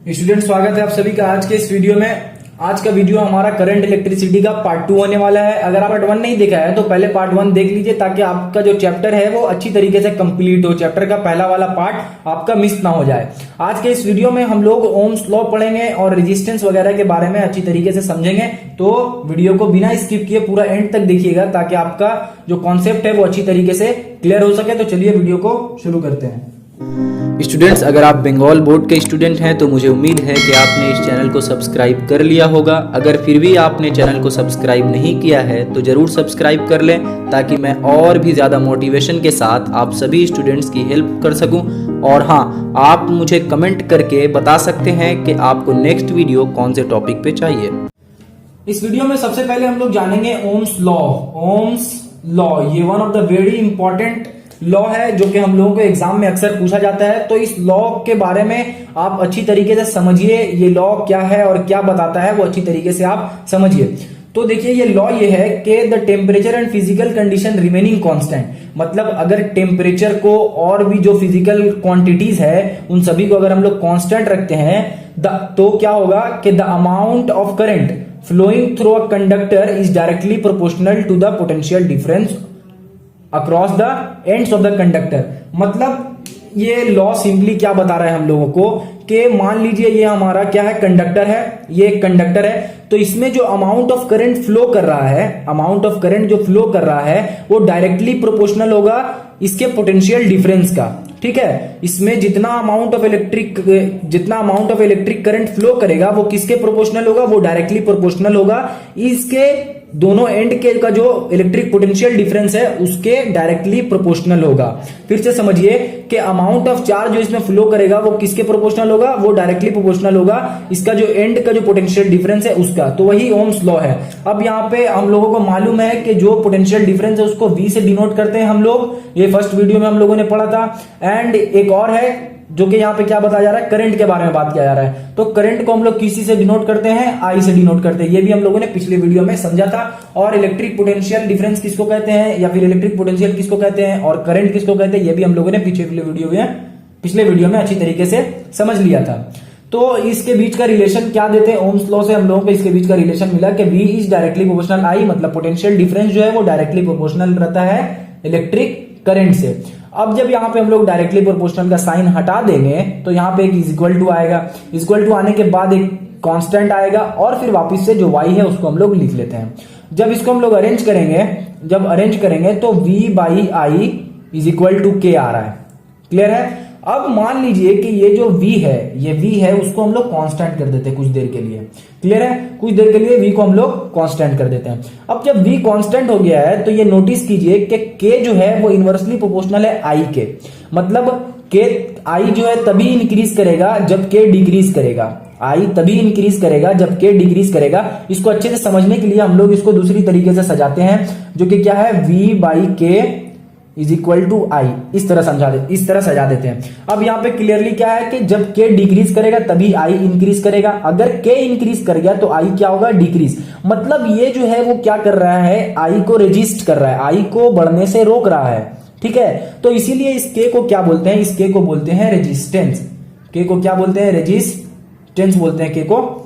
Student, स्वागत है आप सभी का आज के इस वीडियो में। आज का वीडियो हमारा करंट इलेक्ट्रिसिटी का पार्ट 2 होने वाला है। अगर आप पार्ट 1 नहीं देखा है तो पहले पार्ट 1 देख लीजिए ताकि आपका जो चैप्टर है वो अच्छी तरीके से कंप्लीट हो, चैप्टर का पहला वाला पार्ट आपका मिस ना हो जाए। आज के इस वीडियो में हम लोग ओम्स लॉ पढ़ेंगे और रेजिस्टेंस वगैरह के बारे में अच्छी तरीके से समझेंगे। तो वीडियो को बिना स्किप किए पूरा एंड तक देखिएगा ताकि आपका जो कॉन्सेप्ट है वो अच्छी तरीके से क्लियर हो सके। तो चलिए वीडियो को शुरू करते हैं। स्टूडेंट्स, अगर आप बंगाल बोर्ड के स्टूडेंट हैं तो मुझे उम्मीद है कि आपने इस चैनल को सब्सक्राइब कर लिया होगा। अगर फिर भी आपने चैनल को सब्सक्राइब नहीं किया है तो जरूर सब्सक्राइब कर लें ताकि मैं और भी ज़्यादा मोटिवेशन के साथ आप सभी स्टूडेंट्स की हेल्प कर सकूं। और हाँ, आप मुझे कमेंट करके बता सकते हैं कि आपको नेक्स्ट वीडियो कौन से टॉपिक पे चाहिए। इस वीडियो में सबसे पहले हम लोग जानेंगे ओम्स लॉ। ओम्स लॉ ये one of the very important law है जो कि हम लोगों को एग्जाम में अक्सर पूछा जाता है। तो इस लॉ के बारे में आप अच्छी तरीके से समझिए, ये लॉ क्या है और क्या बताता है वो अच्छी तरीके से आप समझिए। तो देखिए, ये लॉ ये है कि the temperature and physical condition remaining constant, मतलब अगर टेम्परेचर को और भी जो फिजिकल क्वांटिटीज है उन सभी को अगर हम लोग कांस्टेंट रखते हैं तो क्या होगा कि the amount of current flowing through a conductor is directly proportional to the potential difference across the ends of the conductor. मतलब ये लॉ सिंपली क्या बता रहा है हम लोगों को कि मान लीजिए ये हमारा क्या है, कंडक्टर है, ये एक कंडक्टर है। तो इसमें जो अमाउंट ऑफ करंट फ्लो कर रहा है, अमाउंट ऑफ करंट जो फ्लो कर रहा है वो डायरेक्टली प्रोपोर्शनल होगा इसके पोटेंशियल डिफरेंस का। ठीक है, इसमें जितना amount of electric current flow करेगा वो किसके प्रोपोर्शनल होगा, वो डायरेक्टली प्रोपोर्शनल होगा इसके दोनों एंड के का जो इलेक्ट्रिक पोटेंशियल डिफरेंस है उसके डायरेक्टली प्रोपोर्शनल होगा। फिर से समझिए कि अमाउंट ऑफ चार्ज जो इसमें फ्लो करेगा वो किसके प्रोपोर्शनल होगा, वो डायरेक्टली प्रोपोर्शनल होगा इसका जो एंड का जो पोटेंशियल डिफरेंस है उसका। तो वही ओम्स लॉ है। अब यहाँ पे हम लोगों को मालूम है कि जो पोटेंशियल डिफरेंस है उसको V से डिनोट करते हैं हम लोग, ये फर्स्ट वीडियो में हम लोगों ने पढ़ा था। एंड एक और है जो कि यहाँ पे क्या बताया जा रहा है, करंट के बारे में बात किया जा रहा है। तो करंट को हम लोग किसी से डिनोट करते हैं, I से डिनोट करते हैं। ये भी हम लोगों ने पिछले वीडियो में समझा था। और इलेक्ट्रिक पोटेंशियल डिफरेंस किसको कहते हैं या फिर इलेक्ट्रिक पोटेंशियल किसको कहते हैं और करंट किसको कहते हैं, ये भी हम लोगों ने पिछले वीडियो में अच्छी तरीके से समझ लिया था। तो इसके बीच का रिलेशन क्या देते हैं ओम्स लॉ से हम लोगों को, इसके बीच का रिलेशन मिला कि V is directly proportional I, मतलब पोटेंशियल डिफरेंस जो है वो डायरेक्टली प्रोपोर्शनल रहता है इलेक्ट्रिक करंट से। अब जब यहाँ पे हम लोग डायरेक्टली प्रोपोर्शनल का साइन हटा देंगे तो यहाँ पे एक इज इक्वल टू आएगा, इज इक्वल टू आने के बाद एक कांस्टेंट आएगा और फिर वापस से जो y है उसको हम लोग लिख लेते हैं। जब इसको हम लोग अरेंज करेंगे तो V by I is equal to K आ रहा है। क्लियर है। अब मान लीजिए कि ये जो V है उसको हम लोग कांस्टेंट कर देते हैं कुछ देर के लिए। क्लियर है, कुछ देर के लिए V को हम लोग कांस्टेंट कर देते हैं। अब जब V कांस्टेंट हो गया है तो ये नोटिस कीजिए कि K जो है वो इनवर्सली प्रोपोर्शनल है I के, मतलब I जो है तभी इंक्रीज करेगा जब K डिक्रीज करेगा। I तभी इंक्रीज करेगा जब K डिक्रीज करेगा। इसको अच्छे से समझने के लिए हम लोग इसको दूसरी तरीके से सजाते हैं जो कि क्या है, V by K is equal to I, इस तरह सजा देते हैं। अब यहाँ पे क्लियरली क्या है कि जब K डिक्रीज करेगा तभी I इंक्रीज करेगा, अगर K इंक्रीज कर गया तो I क्या होगा, डिक्रीज। मतलब ये जो है वो क्या कर रहा है, I को रेजिस्ट कर रहा है, I को बढ़ने से रोक रहा है। ठीक है, तो इसीलिए इस K को क्या बोलते हैं, इस K को बोलते हैं रेजिस्टेंस। K को क्या बोलते हैं, रेजिस्टेंस बोलते हैं K को।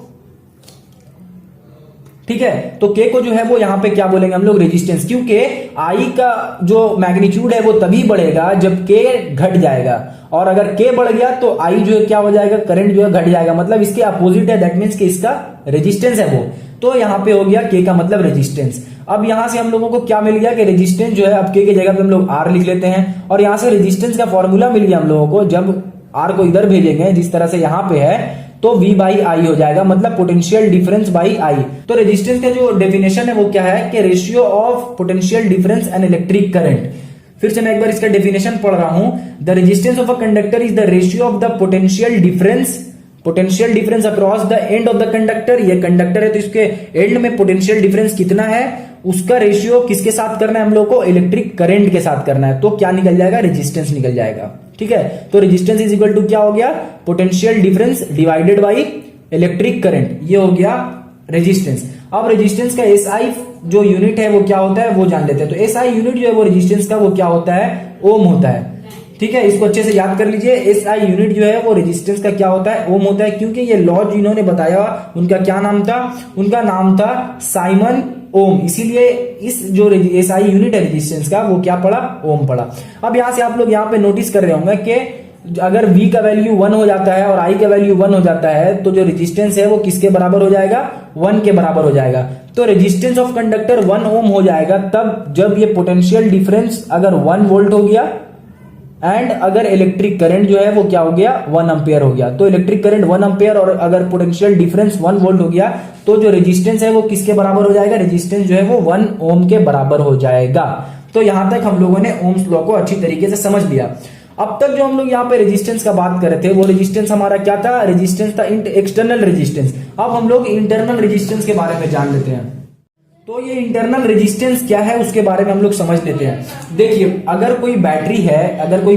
ठीक है, तो K को जो है वो यहां पे क्या बोलेंगे हम लोग, रेजिस्टेंस, क्योंकि I का जो मैग्नीट्यूड है वो तभी बढ़ेगा जब K घट जाएगा, और अगर K बढ़ गया तो I जो है क्या हो जाएगा, करंट जो है घट जाएगा। मतलब इसके अपोजिट है, दैट मींस कि इसका रेजिस्टेंस है वो। तो यहां पे हो गया K का मतलब रेजिस्टेंस। अब यहां से हम लोगों को क्या मिल गया कि रेजिस्टेंस जो है अब K की जगह पे हम लोग R लिख लेते हैं, और यहां से रेजिस्टेंस का फॉर्मूला मिल गया हम लोगों को। जब R को इधर भेजेंगे जिस तरह से यहां पे है तो V बाई I हो जाएगा, मतलब पोटेंशियल डिफरेंस बाई I। तो रेजिस्टेंस का जो डेफिनेशन है वो क्या है कि ratio of potential difference and electric current. फिर से मैं एक बार इसका डेफिनेशन पढ़ रहा हूं। The resistance of a conductor is the ratio of the potential difference across the end of the conductor. ये कंडक्टर है तो इसके एंड में पोटेंशियल डिफरेंस कितना है उसका रेशियो किसके साथ करना है हम लोग को, इलेक्ट्रिक करंट के साथ करना है। तो क्या निकल जाएगा, रेजिस्टेंस निकल जाएगा। ठीक है, तो रेजिस्टेंस इज इक्वल टू क्या हो गया, potential difference divided by electric current, ये हो गया रेजिस्टेंस। अब रेजिस्टेंस का SI जो यूनिट है वो क्या होता है वो जान लेते हैं। तो SI यूनिट जो है वो रेजिस्टेंस का वो क्या होता है, ओम होता है। ठीक है, इसको अच्छे से याद कर लीजिए। एसआई यूनिट जो है वो रेजिस्टेंस का क्या होता है, ओम होता है, क्योंकि ये लॉ जिन्होंने बताया उनका क्या नाम था, उनका नाम था साइमन ओम, इसीलिए इस जो एसआई यूनिट है रेजिस्टेंस का वो क्या पड़ा, ओम पड़ा। अब यहां से आप लोग यहाँ पे नोटिस कर रहे होंगे कि अगर V का वैल्यू 1 हो जाता है और I का वैल्यू 1 हो जाता है तो जो रेजिस्टेंस है वो किसके बराबर हो जाएगा, 1 के बराबर हो जाएगा। तो रेजिस्टेंस ऑफ कंडक्टर 1 ओम हो जाएगा तब जब ये पोटेंशियल डिफरेंस अगर 1 वोल्ट हो गया एंड अगर इलेक्ट्रिक करंट जो है वो क्या हो गया, 1 एम्पियर हो गया। तो इलेक्ट्रिक करंट 1 एम्पियर और अगर पोटेंशियल डिफरेंस 1 वोल्ट हो गया तो जो रेजिस्टेंस है वो किसके बराबर हो जाएगा, रेजिस्टेंस जो है वो 1 ओम के बराबर हो जाएगा। तो यहां तक हम लोगों ने ओम्स लॉ को अच्छी तरीके से समझ लिया। अब तक जो हम लोग यहाँ पे रेजिस्टेंस का बात कर रहे थे वो रेजिस्टेंस हमारा क्या था, रेजिस्टेंस था एक्सटर्नल रेजिस्टेंस। अब हम लोग इंटरनल रेजिस्टेंस के बारे में जान लेते हैं। तो ये इंटरनल रेजिस्टेंस क्या है उसके बारे में हम लोग समझ लेते हैं। देखिए अगर कोई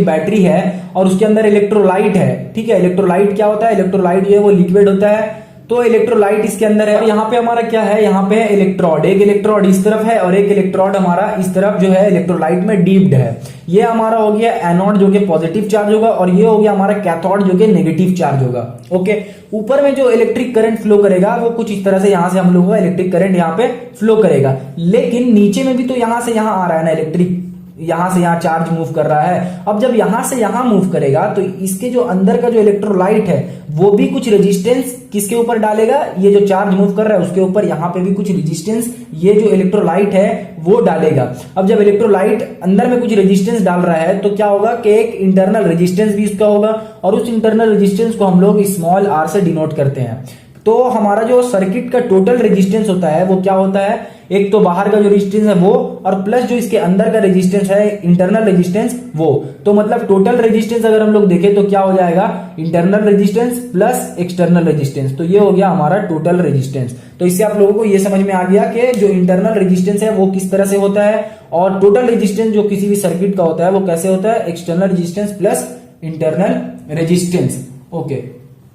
बैटरी है और उसके अंदर इलेक्ट्रोलाइट है, ठीक है, इलेक्ट्रोलाइट क्या होता है, इलेक्ट्रोलाइट जो है वो लिक्विड होता है, तो इलेक्ट्रोलाइट इसके अंदर है और यहाँ पे हमारा क्या है, यहाँ पे इलेक्ट्रोड, एक इलेक्ट्रोड इस तरफ है और एक इलेक्ट्रोड हमारा इस तरफ जो है इलेक्ट्रोलाइट में डीप्ड है। ये हमारा हो गया एनोड जो कि पॉजिटिव चार्ज होगा और ये हो गया हमारा कैथोड जो कि नेगेटिव चार्ज होगा। ओके, ऊपर में जो इलेक्ट्रिक करंट फ्लो करेगा वो कुछ इस तरह से यहां से हम लोगों का इलेक्ट्रिक करंट यहाँ पे फ्लो करेगा, लेकिन नीचे में भी तो यहां से यहां आ रहा है ना इलेक्ट्रिक, यहां से यहां चार्ज मूव कर रहा है। अब जब यहां से यहां मूव करेगा तो इसके जो अंदर का जो इलेक्ट्रोलाइट है वो भी कुछ रेजिस्टेंस किसके ऊपर डालेगा, ये जो चार्ज मूव कर रहा है उसके ऊपर यहां पे भी कुछ रेजिस्टेंस ये जो इलेक्ट्रोलाइट है वो डालेगा। अब जब इलेक्ट्रोलाइट अंदर में कुछ रेजिस्टेंस डाल रहा है तो क्या होगा कि एक इंटरनल रेजिस्टेंस भी इसका होगा और उस इंटरनल रेजिस्टेंस को हम लोग स्मॉल r से डिनोट करते हैं। तो हमारा जो सर्किट का टोटल रेजिस्टेंस होता है वो क्या होता है, एक तो बाहर का जो रेजिस्टेंस है वो और प्लस जो इसके अंदर का रेजिस्टेंस है इंटरनल रेजिस्टेंस वो। तो मतलब टोटल रेजिस्टेंस अगर हम लोग देखें तो क्या हो जाएगा, internal resistance plus external resistance, तो ये हो गया हमारा टोटल रेजिस्टेंस। तो इससे आप लोगों को ये समझ में आ गया कि जो इंटरनल रेजिस्टेंस है वो किस तरह से होता है और टोटल रेजिस्टेंस जो किसी भी सर्किट का होता है वो कैसे होता है, external resistance plus internal resistance. Okay,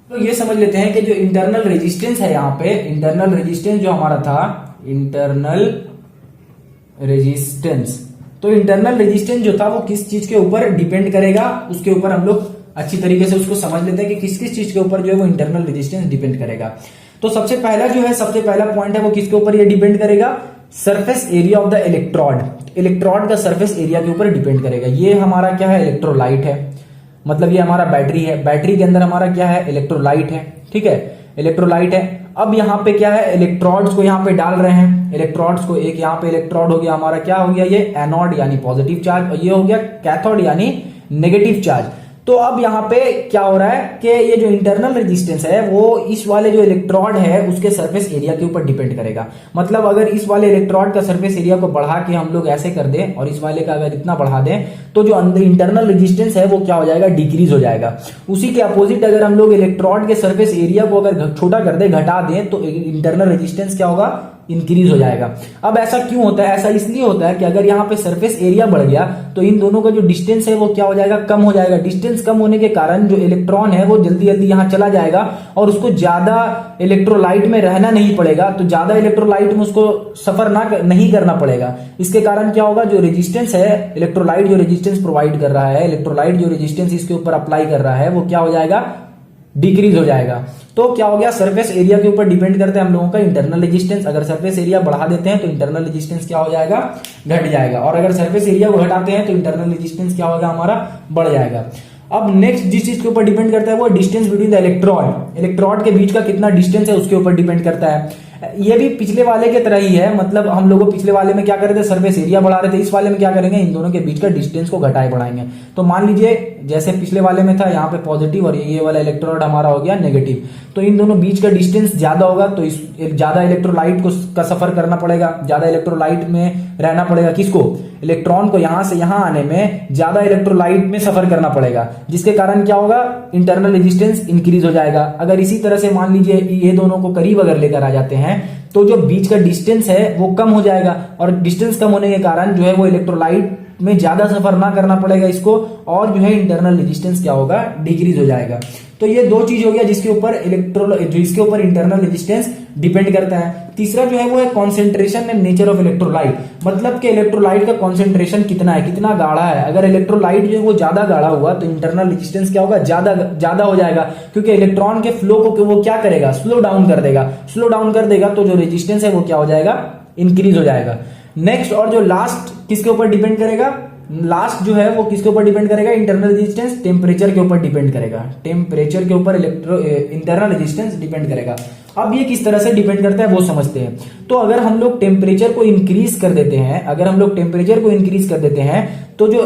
तो ये समझ लेते हैं कि जो इंटरनल रेजिस्टेंस है, यहाँ पे इंटरनल रेजिस्टेंस जो हमारा था, इंटरनल रेजिस्टेंस, तो इंटरनल रेजिस्टेंस जो था वो किस चीज के ऊपर डिपेंड करेगा, उसके ऊपर हम लोग अच्छी तरीके से उसको समझ लेते हैं कि किस किस चीज के ऊपर जो है वो इंटरनल रेजिस्टेंस डिपेंड करेगा। तो सबसे पहला पॉइंट है वो किसके ऊपर ये डिपेंड करेगा, surface area of the electrode, electrode का सरफेस एरिया के ऊपर डिपेंड करेगा। ये हमारा क्या है, इलेक्ट्रोलाइट है, मतलब ये हमारा बैटरी है, बैटरी के अंदर हमारा क्या है, इलेक्ट्रोलाइट है, ठीक है, इलेक्ट्रोलाइट है। अब यहाँ पे क्या है, इलेक्ट्रोड्स को यहाँ पे डाल रहे हैं, इलेक्ट्रोड्स को, एक यहाँ पे इलेक्ट्रोड हो गया हमारा, क्या हो गया, ये एनोड यानी पॉजिटिव चार्ज और ये हो गया कैथोड यानी नेगेटिव चार्ज। तो अब यहाँ पे क्या हो रहा है कि ये जो इंटरनल रेजिस्टेंस है वो इस वाले जो इलेक्ट्रोड है उसके सरफेस एरिया के ऊपर डिपेंड करेगा। मतलब अगर इस वाले इलेक्ट्रोड का सरफेस एरिया को बढ़ा के हम लोग ऐसे कर दें और इस वाले का अगर इतना बढ़ा दें तो जो अंदर इंटरनल रेजिस्टेंस है वो क्या हो जाएगा, डिक्रीज हो जाएगा। उसी के अपोजिट अगर हम लोग इलेक्ट्रोड के सरफेस एरिया को अगर छोटा कर दें, घटा दें, तो इंटरनल रेजिस्टेंस क्या होगा, इंक्रीज हो जाएगा। अब ऐसा क्यों होता है, ऐसा इसलिए होता है कि अगर यहाँ पे सरफेस एरिया बढ़ गया तो इन दोनों का जो डिस्टेंस है वो क्या हो जाएगा, कम हो जाएगा। डिस्टेंस कम होने के कारण जो इलेक्ट्रॉन है वो जल्दी जल्दी यहाँ चला जाएगा और उसको ज्यादा इलेक्ट्रोलाइट में रहना नहीं पड़ेगा, तो ज्यादा इलेक्ट्रोलाइट में उसको सफर नहीं करना पड़ेगा। इसके कारण क्या होगा, जो रेजिस्टेंस है, इलेक्ट्रोलाइट जो रेजिस्टेंस प्रोवाइड कर रहा है, इलेक्ट्रोलाइट जो रेजिस्टेंस इसके ऊपर अप्लाई कर रहा है वो क्या हो जाएगा, डिक्रीज हो जाएगा। तो क्या हो गया, सरफेस एरिया के ऊपर डिपेंड करते हैं हम लोगों का इंटरनल रेजिस्टेंस। अगर सरफेस एरिया बढ़ा देते हैं तो इंटरनल रेजिस्टेंस क्या हो जाएगा, घट जाएगा, और अगर सरफेस एरिया को घटाते हैं तो इंटरनल रेजिस्टेंस क्या होगा, हमारा बढ़ जाएगा। अब नेक्स्ट जिस चीज के ऊपर डिपेंड करता है वो distance between the electrode, electrode के बीच का कितना डिस्टेंस है उसके ऊपर डिपेंड करता है। ये भी पिछले वाले के तरह ही है, मतलब हम लोगों पिछले वाले में क्या कर रहे थे, सरफेस एरिया बढ़ा रहे थे, इस वाले में क्या करेंगे, इन दोनों के बीच का डिस्टेंस को घटाए बढ़ाएंगे। तो मान लीजिए जैसे पिछले वाले में था यहाँ पे पॉजिटिव और ये वाला इलेक्ट्रोड हमारा हो गया नेगेटिव, तो इन दोनों बीच का डिस्टेंस ज्यादा होगा तो इस ज्यादा इलेक्ट्रोलाइट का सफर करना पड़ेगा, ज्यादा इलेक्ट्रोलाइट में रहना पड़ेगा, किसको, इलेक्ट्रॉन को यहां से यहां आने में ज्यादा इलेक्ट्रोलाइट में सफर करना पड़ेगा, जिसके कारण क्या होगा, इंटरनल रेजिस्टेंस इंक्रीज हो जाएगा। अगर इसी तरह से मान लीजिए ये दोनों को करीब अगर लेकर आ जाते हैं तो जो बीच का डिस्टेंस है वो कम हो जाएगा और डिस्टेंस कम होने के कारण जो है वो इलेक्ट्रोलाइट में ज्यादा सफर ना करना पड़ेगा इसको, और जो है इंटरनल रेजिस्टेंस क्या होगा, डिक्रीज हो जाएगा। तो ये दो चीज हो गया जिसके ऊपर इंटरनल रेजिस्टेंस डिपेंड करता है। तीसरा जो है वो है concentration and nature of electrolyte, मतलब कि इलेक्ट्रोलाइट का कॉन्सेंट्रेशन कितना है, कितना गाढ़ा है। अगर इलेक्ट्रोलाइट जो है वो ज्यादा गाढ़ा हुआ तो इंटरनल रेजिस्टेंस क्या होगा, ज्यादा हो जाएगा, क्योंकि इलेक्ट्रॉन के फ्लो को वो क्या करेगा, स्लो डाउन कर देगा, तो जो रेजिस्टेंस है वो क्या हो जाएगा, इंक्रीज हो जाएगा। नेक्स्ट और जो लास्ट किसके ऊपर डिपेंड करेगा, लास्ट जो है वो किसके ऊपर डिपेंड करेगा, इंटरनल रेजिस्टेंस टेम्परेचर के ऊपर डिपेंड करेगा, टेम्परेचर के ऊपर इंटरनल रेजिस्टेंस डिपेंड करेगा। अब ये किस तरह से डिपेंड करता है वो समझते हैं। तो अगर हम लोग टेम्परेचर को इंक्रीज कर देते हैं, तो जो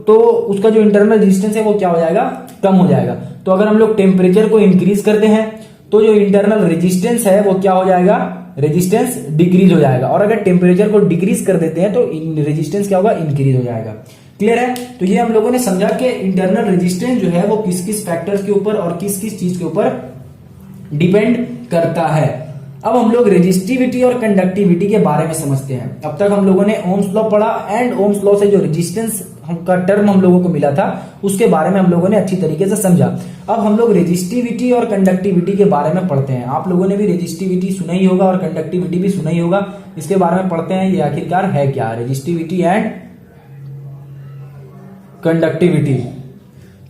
तो उसका जो इंटरनल रेजिस्टेंस है वो क्या हो जाएगा, कम हो जाएगा। तो अगर हम लोग टेम्परेचर को इंक्रीज करते हैं तो जो इंटरनल रेजिस्टेंस है वो क्या हो जाएगा, रेजिस्टेंस डिक्रीज हो जाएगा, और अगर टेम्परेचर को डिक्रीज कर देते हैं तो रेजिस्टेंस क्या होगा, इंक्रीज हो जाएगा। क्लियर है? तो ये हम लोगों ने समझा कि इंटरनल रेजिस्टेंस जो है वो किस किस फैक्टर्स के ऊपर और किस किस चीज के ऊपर डिपेंड करता है। अब हम लोग रेजिस्टिविटी और कंडक्टिविटी के बारे में समझते हैं। अब तक हम लोगों ने ओम्स लॉ पढ़ा, एंड ओम्स लॉ से जो रेजिस्टेंस का टर्म हम लोगों को मिला था उसके बारे में हम लोगों ने अच्छी तरीके से समझा। अब हम लोग रेजिस्टिविटी और कंडक्टिविटी के बारे में पढ़ते हैं। आप लोगों ने भी रेजिस्टिविटी सुना ही होगा और कंडक्टिविटी भी सुना ही होगा, इसके बारे में पढ़ते हैं ये आखिरकार है क्या, रेजिस्टिविटी एंड कंडक्टिविटी।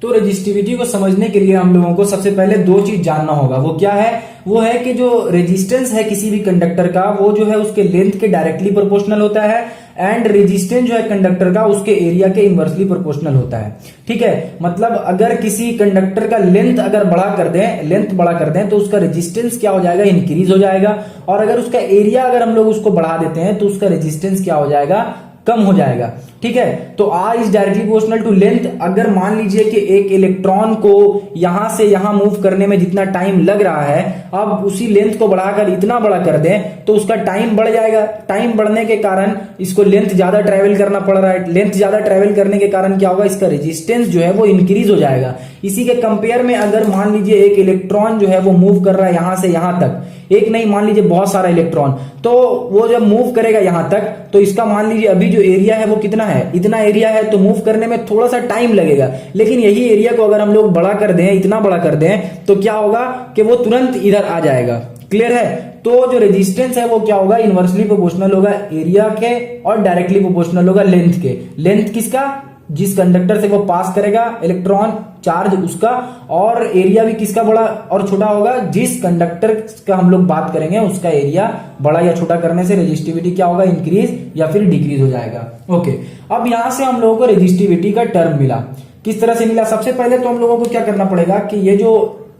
तो रेजिस्टिविटी को समझने के लिए हम लोगों को सबसे पहले दो चीज जानना होगा। वो क्या है, वो है कि जो रेजिस्टेंस है किसी भी कंडक्टर का वो जो है उसके लेंथ के डायरेक्टली प्रोपोर्शनल होता है, एंड रेजिस्टेंस जो है कंडक्टर का उसके एरिया के इनवर्सली प्रोपोर्शनल होता है। ठीक है, मतलब अगर किसी कंडक्टर का लेंथ अगर बड़ा कर दें तो उसका रेजिस्टेंस क्या हो जाएगा, इंक्रीज हो जाएगा, और अगर उसका एरिया अगर हम लोग उसको बढ़ा देते हैं तो उसका रेजिस्टेंस क्या हो जाएगा, कम हो जाएगा। ठीक है, तो R is directly proportional to length. अगर मान लीजिए कि एक इलेक्ट्रॉन को यहां से यहां मूव करने में जितना टाइम लग रहा है, अब उसी लेंथ को बढ़ाकर इतना बड़ा कर दें तो उसका टाइम बढ़ जाएगा। टाइम बढ़ने के कारण इसको लेंथ ज्यादा ट्रेवल करना पड़ रहा है, लेंथ ज्यादा ट्रेवल करने के कारण क्या होगा, इसका रेजिस्टेंस जो है वो इंक्रीज हो जाएगा। इसी के कंपेयर में अगर मान लीजिए एक इलेक्ट्रॉन जो है वो मूव कर रहा है यहां से यहां तक, एक नहीं मान लीजिए बहुत सारा इलेक्ट्रॉन, तो वो जब मूव करेगा यहां तक तो इसका मान लीजिए अभी जो एरिया है वो कितना है, इतना एरिया है, तो मूव करने में थोड़ा सा टाइम लगेगा। लेकिन यही एरिया को अगर हम लोग बड़ा कर दें, इतना बड़ा कर दें, तो क्या होगा कि वो तुरंत इधर आ जाएगा। क्लियर है? तो जो रेजिस्टेंस है वो क्या होगा, इनवर्सली प्रोपोर्शनल होगा एरिया के और डायरेक्टली प्रोपोर्शनल होगा लेंथ के। लेंथ किसका, जिस कंडक्टर से वो पास करेगा इलेक्ट्रॉन चार्ज उसका, और एरिया भी किसका बड़ा और छोटा होगा, जिस कंडक्टर का हम लोग बात करेंगे उसका एरिया बड़ा या छोटा करने से रेजिस्टिविटी क्या होगा, इंक्रीज या फिर डिक्रीज हो जाएगा। ओके, अब यहां से हम लोगों को रेजिस्टिविटी का टर्म मिला। किस तरह से मिला, सबसे पहले तो हम लोगों को क्या करना पड़ेगा कि ये जो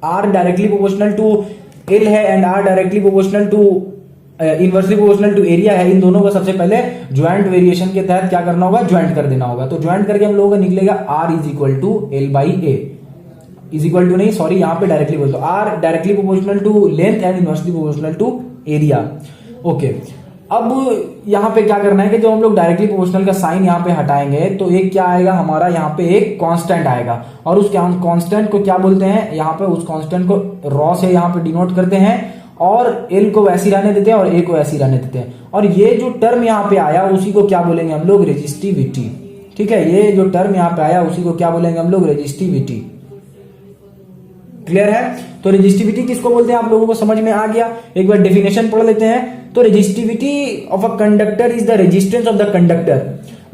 R directly proportional to L है and R directly proportional to inversely proportional to area है, इन दोनों को सबसे पहले ज्वाइंट वेरिएशन के तहत क्या करना होगा, ज्वाइंट कर देना होगा। तो ज्वाइंट करके हम लोगों को निकलेगा R is equal to L by A, is equal to नहीं सॉरी यहाँ पे डायरेक्टली बोल दो, R directly proportional to length and inversely proportional to area. Okay, अब यहाँ पे क्या करना है कि जो हम लोग डायरेक्टली प्रोपोर्शनल का साइन यहाँ पे हटाएंगे तो एक क्या आएगा हमारा, यहाँ पे एक कांस्टेंट आएगा, और उस कांस्टेंट को क्या बोलते हैं, यहाँ पे उस कांस्टेंट को रॉ से यहाँ पे डिनोट करते हैं, और L को वैसी रहने देते हैं और A को ऐसी रहने देते हैं। और ये जो टर्म यहाँ पे आया उसी को क्या बोलेंगे हम लोग, रेजिस्टिविटी। ठीक है, ये जो टर्म यहाँ पे आया उसी को क्या बोलेंगे हम लोग, रेजिस्टिविटी। क्लियर है? तो रेजिस्टिविटी किसको बोलते हैं आप लोगों को समझ में आ गया। एक बार डेफिनेशन पढ़ लेते हैं। तो resistivity of a conductor is the resistance of the conductor,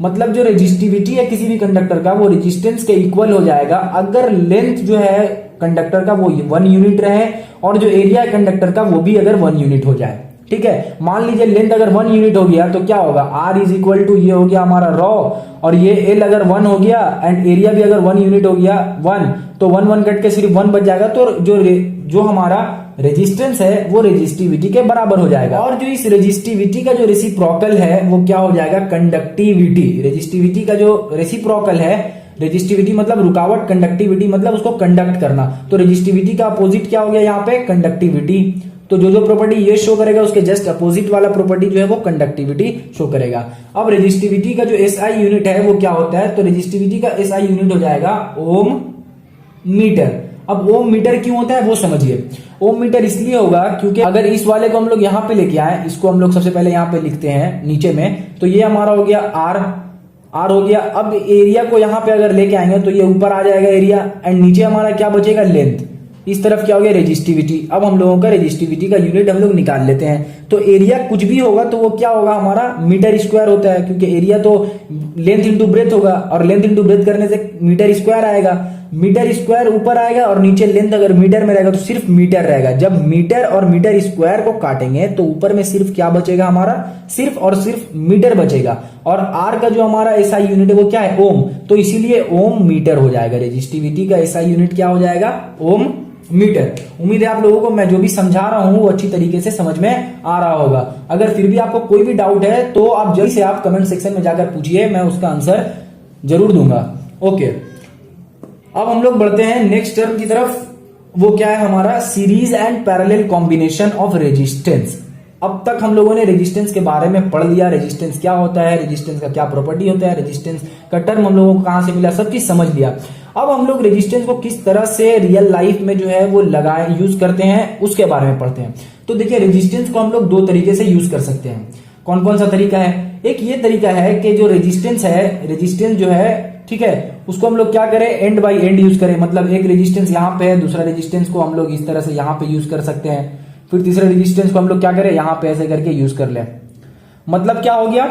मतलब जो रेजिस्टिविटी है किसी भी कंडक्टर का वो रेजिस्टेंस के इक्वल हो जाएगा अगर लेंथ जो है कंडक्टर का वो 1 यूनिट रहे, और जो एरिया है कंडक्टर का वो भी अगर 1 यूनिट हो जाए। ठीक है, मान लीजिए लेंथ अगर 1 यूनिट हो गया तो क्या होगा, R इज इक्वल टू ये हो गया हमारा रॉ, और ये L अगर 1 हो गया एंड एरिया भी अगर 1 यूनिट हो गया 1, तो 1 कट के सिर्फ 1 बच जाएगा। तो जो हमारा रेजिस्टेंस है वो रेजिस्टिविटी के बराबर हो जाएगा। और जो इस रेजिस्टिविटी का जो रेसिप्रोकल है वो क्या हो जाएगा, कंडक्टिविटी। रेजिस्टिविटी का जो रेसिप्रोकल है, रेजिस्टिविटी मतलब रुकावट, कंडक्टिविटी मतलब उसको कंडक्ट करना, तो रेजिस्टिविटी का अपोजिट क्या हो गया यहाँ पे, कंडक्टिविटी। तो जो प्रॉपर्टी ये शो करेगा उसके जस्ट अपोजिट वाला प्रॉपर्टी जो है वो कंडक्टिविटी शो करेगा। अब रेजिस्टिविटी का जो SI यूनिट है वो क्या होता है, तो रेजिस्टिविटी का SI यूनिट हो जाएगा ओम मीटर। अब ओम मीटर क्यों होता है वो समझिए। ओम मीटर इसलिए होगा क्योंकि अगर इस वाले को हम लोग यहाँ पे लेके आए, इसको हम लोग सबसे पहले यहाँ पे लिखते हैं नीचे में, तो ये हमारा हो गया R, आर हो गया। अब एरिया को यहां पे अगर लेके आएंगे तो ये ऊपर आ जाएगा एरिया, एंड नीचे हमारा क्या बचेगा, लेंथ। इस तरफ क्या हो गया, रेजिस्टिविटी। अब हम लोगों का रेजिस्टिविटी का यूनिट हम लोग निकाल लेते हैं। तो एरिया कुछ भी होगा तो वो क्या होगा, हमारा मीटर स्क्वायर होता है, क्योंकि एरिया तो लेंथ इंटू ब्रेथ होगा, और लेंथ इंटू ब्रेथ करने से मीटर स्क्वायर आएगा। मीटर स्क्वायर ऊपर आएगा और नीचे लेंथ अगर मीटर में रहेगा तो सिर्फ मीटर रहेगा। जब मीटर और मीटर स्क्वायर को काटेंगे तो ऊपर में सिर्फ क्या बचेगा, हमारा सिर्फ और सिर्फ मीटर बचेगा। और आर का जो हमारा एसआई यूनिट है वो क्या है, ओम, तो इसीलिए ओम मीटर हो जाएगा। रेजिस्टिविटी का एसआई यूनिट क्या हो जाएगा, ओम मीटर। उम्मीद है आप लोगों को मैं जो भी समझा रहा हूं वो अच्छी तरीके से समझ में आ रहा होगा। अगर फिर भी आपको कोई भी डाउट है तो आप जल्दी से आप कमेंट सेक्शन में जाकर पूछिए, मैं उसका आंसर जरूर दूंगा। ओके, अब हम लोग बढ़ते हैं नेक्स्ट टर्म की तरफ। वो क्या है हमारा, series and parallel combination of resistance. अब तक हम लोगों ने रेजिस्टेंस के बारे में पढ़ लिया, रेजिस्टेंस क्या होता है, रेजिस्टेंस का क्या प्रॉपर्टी होता है, रेजिस्टेंस का टर्म हम लोगों को कहां से मिला, सब चीज समझ लिया। अब हम लोग रेजिस्टेंस को किस तरह से रियल लाइफ में जो है वो लगाए यूज करते हैं उसके बारे में पढ़ते हैं। तो देखिए, रेजिस्टेंस को हम लोग दो तरीके से यूज कर सकते हैं। कौन कौन सा तरीका है, एक ये तरीका है कि जो रेजिस्टेंस है, रेजिस्टेंस जो है, ठीक है, उसको हम लोग क्या करें, एंड बाय एंड यूज करें। मतलब एक रेजिस्टेंस यहाँ पे है, दूसरा रेजिस्टेंस को हम लोग इस तरह से यहाँ पे यूज कर सकते हैं, फिर तीसरे रेजिस्टेंस को हम लोग क्या करें, यहाँ पे ऐसे करके यूज कर लें। मतलब क्या हो गया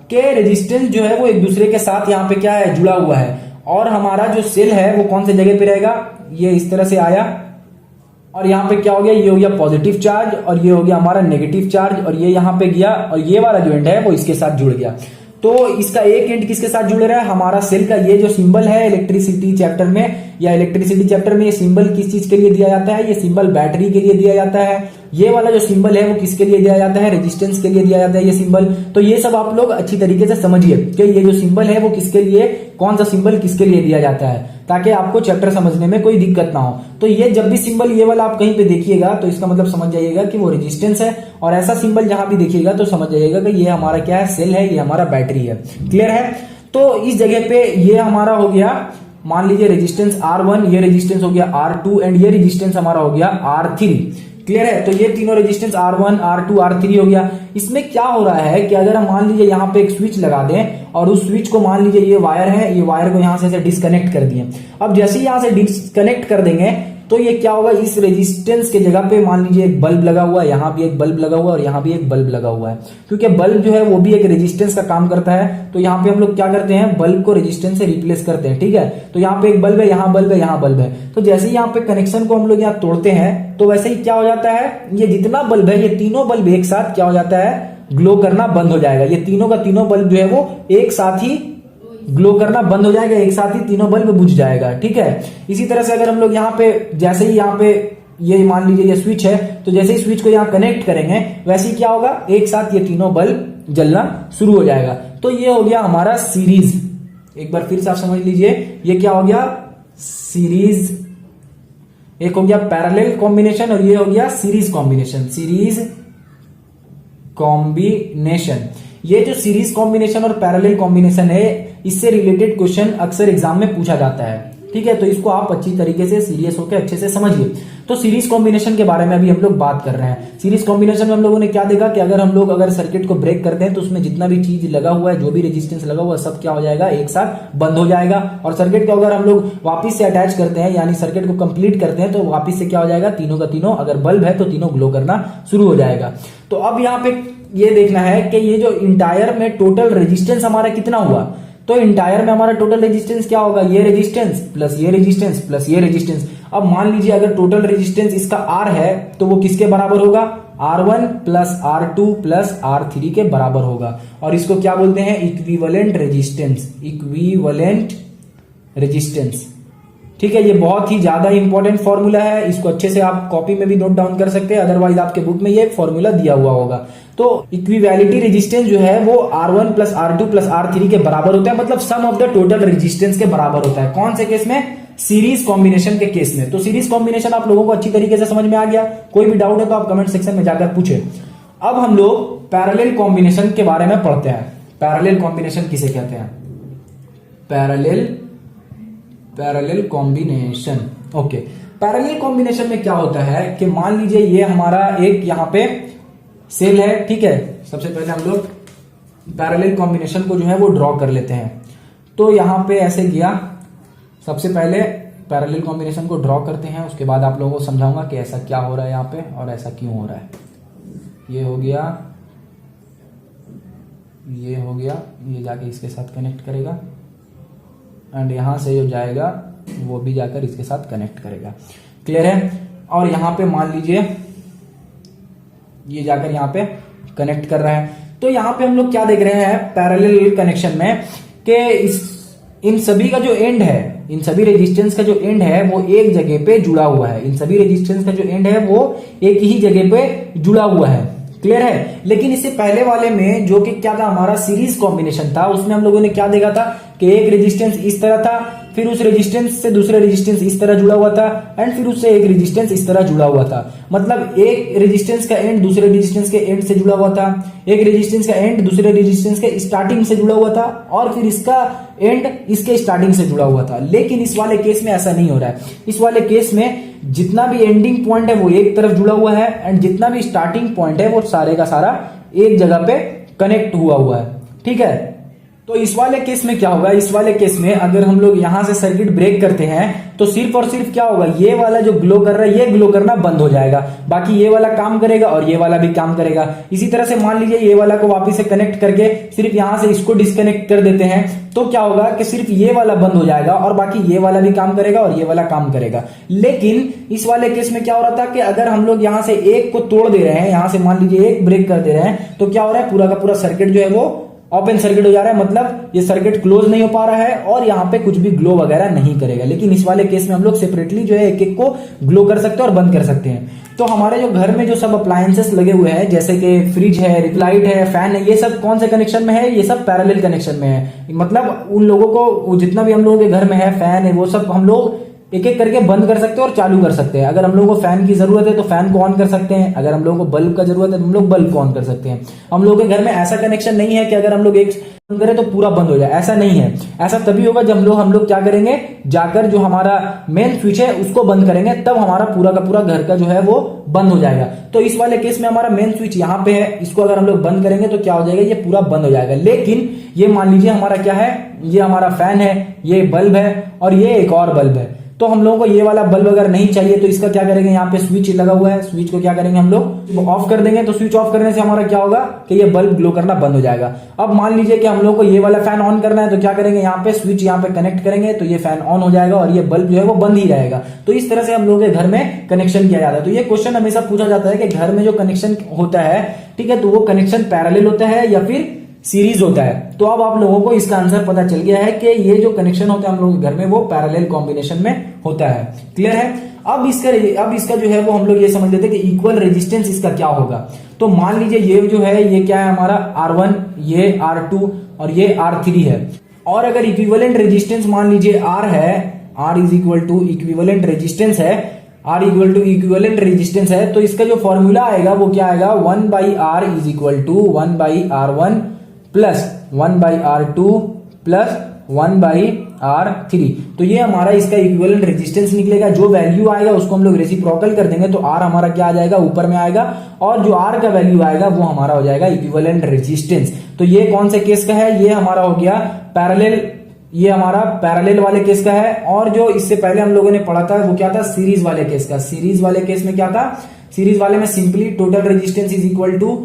कि रेजिस्टेंस जो है वो एक दूसरे के साथ यहाँ पे क्या है, जुड़ा हुआ है। और हमारा जो सेल है वो कौन से जगह पे रहेगा, ये इस तरह से आया, और यहाँ पे क्या हो गया, ये हो गया पॉजिटिव चार्ज, और ये हो गया हमारा नेगेटिव चार्ज, और ये यहाँ पे गया, और ये वाला जो एंड है वो इसके साथ जुड़ गया। तो इसका एक एंड किसके साथ जुड़ रहा है, हमारा सेल का ये जो सिंबल है इलेक्ट्रिसिटी चैप्टर में, या इलेक्ट्रिसिटी चैप्टर में ये सिंबल किस चीज के लिए दिया जाता है, ये सिंबल बैटरी के लिए दिया जाता है। ये वाला जो सिंबल है वो किसके लिए दिया जाता है, रेजिस्टेंस के लिए दिया जाता है ये सिंबल। तो ये सब आप लोग अच्छी तरीके से समझिए कि ये जो सिंबल है वो किसके लिए, कौन सा सिंबल किसके लिए दिया जाता है, ताकि आपको चैप्टर समझने में कोई दिक्कत ना हो। तो ये जब भी सिंबल ये वाला आप कहीं पे देखिएगा तो इसका मतलब समझ जाइएगा कि वो रेजिस्टेंस है, और ऐसा सिंबल जहां भी देखिएगा तो समझ जाइएगा कि ये हमारा क्या है, सेल है, ये हमारा बैटरी है। क्लियर है। तो इस जगह पे ये हमारा हो गया, मान लीजिए रेजिस्टेंस R1, ये रेजिस्टेंस हो गया R2, एंड ये रेजिस्टेंस हमारा हो गया R3। क्लियर है। तो ये तीनों रेजिस्टेंस R1, R2, R3 हो गया। इसमें क्या हो रहा है कि अगर हम मान लीजिए यहाँ पे एक स्विच लगा दें, और उस स्विच को मान लीजिए ये वायर है, ये वायर को यहां से डिस्कनेक्ट कर दिए। अब जैसे ही यहां से डिस्कनेक्ट कर देंगे तो ये क्या होगा, इस रेजिस्टेंस के जगह पे मान लीजिए एक बल्ब लगा हुआ है, यहाँ भी एक बल्ब लगा हुआ है, और यहाँ भी एक बल्ब लगा हुआ है। क्योंकि बल्ब जो है वो भी एक रेजिस्टेंस का काम करता है, तो यहाँ पे हम लोग क्या करते हैं, बल्ब को रेजिस्टेंस से रिप्लेस करते हैं। ठीक है, तो यहाँ पे एक बल्ब है, यहाँ बल्ब है, यहाँ बल्ब है। तो जैसे ही यहाँ पे कनेक्शन को हम लोग यहाँ तोड़ते हैं तो वैसे ही क्या हो जाता है, ये जितना बल्ब है, ये तीनों बल्ब एक साथ क्या हो जाता है, ग्लो करना बंद हो जाएगा। ये तीनों का तीनों बल्ब जो है वो एक साथ ही ग्लो करना बंद हो जाएगा, एक साथ ही तीनों बल्ब बुझ जाएगा। ठीक है। इसी तरह से अगर हम लोग यहाँ पे, जैसे ही यहाँ पे ये मान लीजिए ये स्विच है, तो जैसे ही स्विच को यहाँ कनेक्ट करेंगे वैसे ही क्या होगा, एक साथ ये तीनों बल्ब जलना शुरू हो जाएगा। तो ये हो गया हमारा सीरीज। एक बार फिर से आप समझ लीजिए, ये क्या हो गया, सीरीज। एक हो गया पैरेलल कॉम्बिनेशन, और ये हो गया सीरीज कॉम्बिनेशन। सीरीज कॉम्बिनेशन, ये जो सीरीज कॉम्बिनेशन और पैरेलल कॉम्बिनेशन है, इससे रिलेटेड क्वेश्चन अक्सर एग्जाम में पूछा जाता है। ठीक है, तो इसको आप अच्छी तरीके से सीरियस होकर अच्छे से समझिए। तो सीरीज कॉम्बिनेशन के बारे में अभी हम लोग बात कर रहे हैं। सीरीज कॉम्बिनेशन में हम लोगों ने क्या देखा कि अगर हम लोग सर्किट को ब्रेक करते हैं तो उसमें जितना भी चीज लगा हुआ है, जो भी रेजिस्टेंस लगा हुआ है, सब क्या हो जाएगा, एक साथ बंद हो जाएगा। और सर्किट को अगर हम लोग वापस से अटैच करते हैं, यानी सर्किट को कंप्लीट करते हैं, तो वापस से क्या हो जाएगा, तीनों का तीनों, अगर बल्ब है तो तीनों ग्लो करना शुरू हो जाएगा। तो अब यहाँ पे ये देखना है कि ये जो इंटायर में टोटल रेजिस्टेंस हमारा कितना हुआ। तो इंटायर में हमारा टोटल रेजिस्टेंस क्या होगा, ये रेजिस्टेंस प्लस ये रेजिस्टेंस प्लस ये रेजिस्टेंस। अब मान लीजिए अगर टोटल रेजिस्टेंस इसका R है तो वो किसके बराबर होगा, R1 plus R2 plus R3 के बराबर होगा। और इसको क्या बोलते हैं, इक्विवेलेंट रेजिस्टेंस। Equivalent resistance. ठीक है, ये बहुत ही ज्यादा इंपॉर्टेंट फॉर्मूला है, इसको अच्छे से आप कॉपी में भी नोट डाउन कर सकते हैं, अदरवाइज आपके बुक में ये फॉर्मूला दिया हुआ होगा। तो इक्विवेलिटी रेजिस्टेंस जो है वो R1 plus R2 plus R3 के बराबर होता है, मतलब सम ऑफ द टोटल रेजिस्टेंस के बराबर होता है। कौन से केस में, सीरीज कॉम्बिनेशन के केस में। तो सीरीज कॉम्बिनेशन आप लोगों को अच्छी तरीके से समझ में आ गया। कोई भी डाउट है तो आप कमेंट सेक्शन में जाकर पूछे। अब हम लोग पैरेलल कॉम्बिनेशन के बारे में पढ़ते हैं। पैरेलल कॉम्बिनेशन किसे कहते हैं, parallel combination. Okay, parallel combination में क्या होता है कि मान लीजिए ये हमारा एक यहाँ पे सेल है। ठीक है, सबसे पहले हम लोग पैरेलल कॉम्बिनेशन को जो है वो ड्रॉ कर लेते हैं। तो यहाँ पे ऐसे किया, सबसे पहले पैरेलल कॉम्बिनेशन को ड्रॉ करते हैं, उसके बाद आप लोगों को समझाऊंगा कि ऐसा क्या हो रहा है यहाँ पे और ऐसा क्यों हो रहा है। ये हो गया, ये हो गया, ये जाके इसके साथ कनेक्ट करेगा एंड यहाँ से जो जाएगा वो भी जाकर इसके साथ कनेक्ट करेगा। क्लियर है। और यहाँ पे मान लीजिए ये जाकर यहाँ पे कनेक्ट कर रहा है। तो यहाँ पे हम लोग क्या देख रहे हैं पैरेलल कनेक्शन में कि इन सभी का जो एंड है, इन सभी रेजिस्टेंस का जो एंड है वो एक जगह पे जुड़ा हुआ है। इन सभी रेजिस्टेंस का जो एंड है वो एक ही जगह पे जुड़ा हुआ है। क्लियर है। लेकिन इससे पहले वाले में जो कि क्या था, हमारा सीरीज कॉम्बिनेशन था, उसमें हम लोगों ने क्या देखा था कि एक रेजिस्टेंस इस तरह था, फिर उस रेजिस्टेंस से दूसरा रेजिस्टेंस इस तरह जुड़ा हुआ था एंड फिर उससे एक रेजिस्टेंस इस तरह जुड़ा हुआ था। मतलब एक रेजिस्टेंस का एंड दूसरे रेजिस्टेंस के एंड से जुड़ा हुआ था, एक रेजिस्टेंस का एंड दूसरे रेजिस्टेंस के स्टार्टिंग से जुड़ा हुआ था और फिर इसका एंड इसके स्टार्टिंग से जुड़ा हुआ था। लेकिन इस वाले केस में ऐसा नहीं हो रहा है। इस वाले केस में जितना भी एंडिंग पॉइंट है वो एक तरफ जुड़ा हुआ है एंड जितना भी स्टार्टिंग पॉइंट है वो सारे का सारा एक जगह पे कनेक्ट हुआ है। ठीक है। तो इस वाले केस में क्या होगा, इस वाले केस में अगर हम लोग यहां से सर्किट ब्रेक करते हैं तो सिर्फ और सिर्फ क्या होगा, ये वाला जो ग्लो कर रहा है ये ग्लो करना बंद हो जाएगा, बाकी ये वाला काम करेगा और ये वाला भी काम करेगा। इसी तरह से मान लीजिए ये वाला को वापस से कनेक्ट करके सिर्फ यहां से इसको डिस्कनेक्ट कर देते हैं तो क्या होगा कि सिर्फ ये वाला बंद हो जाएगा और बाकी ये वाला भी काम करेगा और ये वाला काम करेगा। लेकिन इस वाले केस में क्या हो रहा था कि अगर हम लोग यहां से एक को तोड़ दे रहे हैं, यहां से मान लीजिए एक ब्रेक कर दे रहे हैं तो क्या हो रहा है, पूरा का पूरा सर्किट जो है वो ओपन सर्किट हो जा रहा है। मतलब ये सर्किट क्लोज नहीं हो पा रहा है और यहाँ पे कुछ भी ग्लो वगैरह नहीं करेगा। लेकिन इस वाले केस में हम लोग सेपरेटली जो है एक एक को ग्लो कर सकते हैं और बंद कर सकते हैं। तो हमारे जो घर में जो सब अप्लायंसेस लगे हुए हैं जैसे कि फ्रिज है, लाइट है, फैन है, ये सब कौन से कनेक्शन में है, ये सब पैरेलल कनेक्शन में है। मतलब उन लोगों को जितना भी हम लोगों के घर में है फैन है वो सब हम लोग एक एक करके बंद कर सकते हैं और चालू कर सकते हैं। अगर हम लोगों को फैन की जरूरत है तो फैन को ऑन कर सकते हैं, अगर हम लोगों को बल्ब का जरूरत है तो हम लोग बल्ब को ऑन कर सकते हैं। हम लोगों के घर में ऐसा कनेक्शन नहीं है कि अगर हम लोग एक बंद करें तो पूरा बंद हो जाए, ऐसा नहीं है। ऐसा तभी होगा जब हम लोग क्या करेंगे, जाकर जो हमारा मेन स्विच है उसको बंद करेंगे, तब हमारा पूरा का पूरा घर का जो है वो बंद हो जाएगा। तो इस वाले केस में हमारा मेन स्विच यहाँ पे है, इसको अगर हम लोग बंद करेंगे तो क्या हो जाएगा, ये पूरा बंद हो जाएगा। लेकिन ये मान लीजिए हमारा क्या है, ये हमारा फैन है, ये बल्ब है और ये एक और बल्ब है। तो हम लोगों को ये वाला बल्ब अगर नहीं चाहिए तो इसका क्या करेंगे, यहाँ पे स्विच लगा हुआ है, स्विच को क्या करेंगे हम लोग ऑफ कर देंगे। तो स्विच ऑफ करने से हमारा क्या होगा कि ये बल्ब ग्लो करना बंद हो जाएगा। अब मान लीजिए कि हम लोग को ये वाला फैन ऑन करना है तो क्या करेंगे, यहाँ पे स्विच यहाँ पे कनेक्ट करेंगे तो ये फैन ऑन हो जाएगा और ये बल्ब जो है वो बंद ही रहेगा। तो इस तरह से हम लोग के घर में कनेक्शन किया जाता है। तो ये क्वेश्चन हमेशा पूछा जाता है कि घर में जो कनेक्शन होता है, ठीक है, तो वो कनेक्शन पैरेलल होता है या फिर सीरीज होता है। तो अब आप लोगों को इसका आंसर पता चल गया है कि ये जो कनेक्शन होता है हम लोगों के घर में वो पैरेलल कॉम्बिनेशन में होता है। क्लियर है। अब इसका जो है वो हम लोग ये समझ लेते हैं कि इक्वल रेजिस्टेंस इसका क्या होगा। तो मान लीजिए ये जो है ये क्या है हमारा R1, ये R2 और ये R3 है। और अगर इक्विवेलेंट रेजिस्टेंस मान लीजिए R है, R is equal to equivalent resistance है, R equal to equivalent resistance है, तो इसका जो फॉर्मूला आएगा वो क्या आएगा, 1/R is equal to 1/R1 plus 1/R2 plus 1/R3। तो ये हमारा इसका इक्विवेलेंट रेजिस्टेंस निकलेगा। जो वैल्यू आएगा उसको हम लोग रेसिप्रोकल कर देंगे तो R हमारा क्या आ जाएगा, ऊपर में आएगा, और जो R का वैल्यू आएगा वो हमारा हो जाएगा इक्विवेलेंट रेजिस्टेंस। तो ये कौन से केस का है, ये हमारा हो गया पैरेलल, ये हमारा पैरेलल वाले केस का है। और जो इससे पहले हम लोगों ने पढ़ा था वो क्या था, सीरीज वाले केस का। सीरीज वाले केस में क्या था, सीरीज वाले में simply total resistance is equal to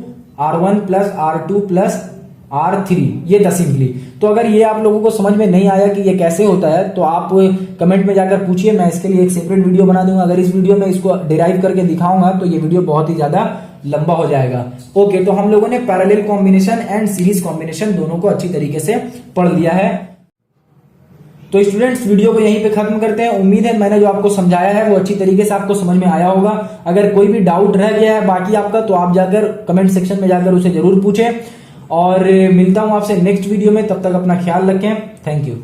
R1 plus R2 plus R3, ये था सिंपली। तो अगर ये आप लोगों को समझ में नहीं आया कि ये कैसे होता है तो आप कमेंट में जाकर पूछिए, मैं इसके लिए एक सेपरेट वीडियो बना दूंगा। अगर इस वीडियो में इसको डिराइव करके दिखाऊंगा तो ये वीडियो बहुत ही ज्यादा लंबा हो जाएगा। ओके, तो हम लोगों ने parallel combination and series combination दोनों को अच्छी तरीके से पढ़ लिया है। तो स्टूडेंट्स वीडियो को यहीं पे खत्म करते हैं। उम्मीद है मैंने जो आपको समझाया है वो अच्छी तरीके से आपको समझ में आया होगा। अगर कोई भी डाउट रह गया है बाकी आपका तो आप जाकर कमेंट सेक्शन में जाकर उसे जरूर पूछें। और मिलता हूं आपसे नेक्स्ट वीडियो में, तब तक अपना ख्याल रखें। Thank you.